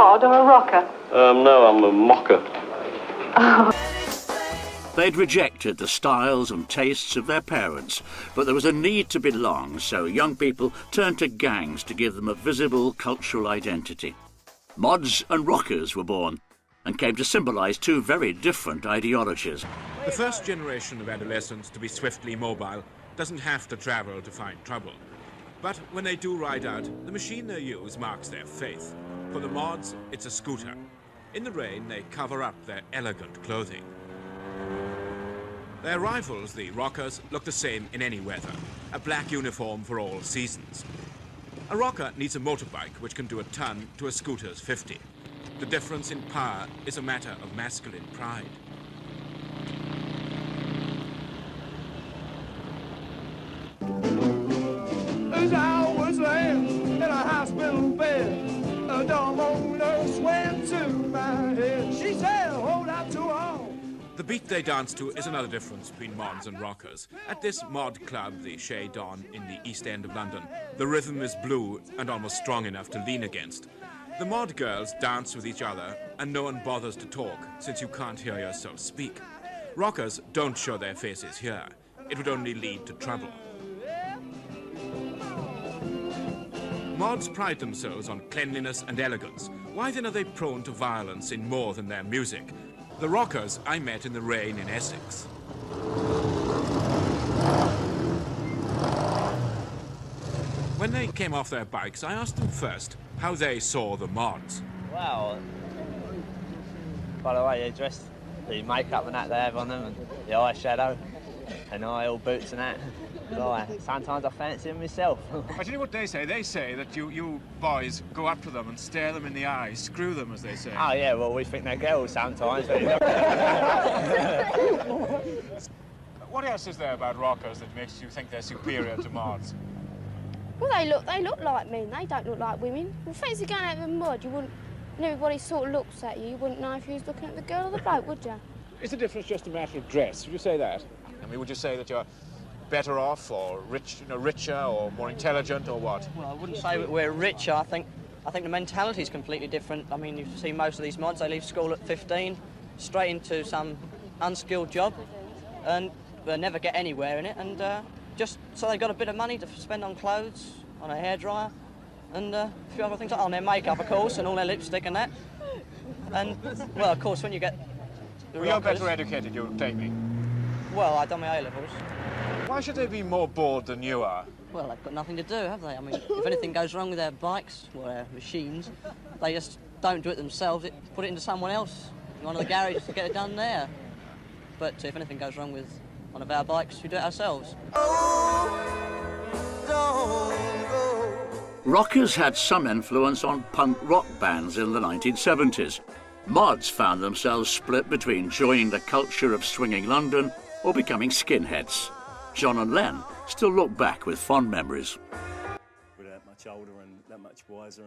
mod or a rocker? No, I'm a mocker. They'd rejected the styles and tastes of their parents, but there was a need to belong, so young people turned to gangs to give them a visible cultural identity. Mods and rockers were born and came to symbolise two very different ideologies. The first generation of adolescents to be swiftly mobile doesn't have to travel to find trouble. But when they do ride out, the machine they use marks their faith. For the mods, it's a scooter. In the rain, they cover up their elegant clothing. Their rivals, the rockers, look the same in any weather. A black uniform for all seasons. A rocker needs a motorbike which can do a ton to a scooter's 50. The difference in power is a matter of masculine pride. As I was laying in a hospital bed, a dumb old nurse went to my head. She said, hold out to all. The beat they dance to is another difference between mods and rockers. At this mod club, the Chez Don in the East End of London, the rhythm is blue and almost strong enough to lean against. The mod girls dance with each other and no one bothers to talk, since you can't hear yourself speak. Rockers don't show their faces here. It would only lead to trouble. Mods pride themselves on cleanliness and elegance. Why then are they prone to violence in more than their music? The rockers I met in the rain in Essex. When they came off their bikes, I asked them first how they saw the mods. Well, by the way they dressed, the makeup and that they have on them, and the eyeshadow, and high-heel boots and that. So, sometimes I fancy them myself. I tell you what they say. They say that you boys go up to them and stare them in the eyes, screw them, as they say. Oh yeah, well we think they're girls sometimes. But What else is there about rockers that makes you think they're superior to mods? Well, they look like men. They don't look like women. Well, fancy going out with a mod, you wouldn't. And everybody sort of looks at you. You wouldn't know if you was looking at the girl or the bloke, would you? Is the difference just a matter of dress? Would you say that? I mean, would you say that you're better off, or richer, or more intelligent, or what? Well, I wouldn't say that we're richer. I think the mentality is completely different. I mean, you see most of these mods, they leave school at 15, straight into some unskilled job, and they never get anywhere in it. And just so they've got a bit of money to spend on clothes, on a hairdryer, and a few other things, on their makeup, of course, and all their lipstick and that. And well, of course, when you get the Well, you're better educated, you'll take me. Well, I've done my A-levels. Why should they be more bored than you are? Well, they've got nothing to do, have they? I mean, if anything goes wrong with their bikes or their machines, they just don't do it themselves, put it into someone else, one of the garages to get it done there. But if anything goes wrong with one of our bikes, we do it ourselves. Rockers had some influence on punk rock bands in the 1970s. Mods found themselves split between joining the culture of swinging London or becoming skinheads. John and Len still look back with fond memories. We're that much older and that much wiser.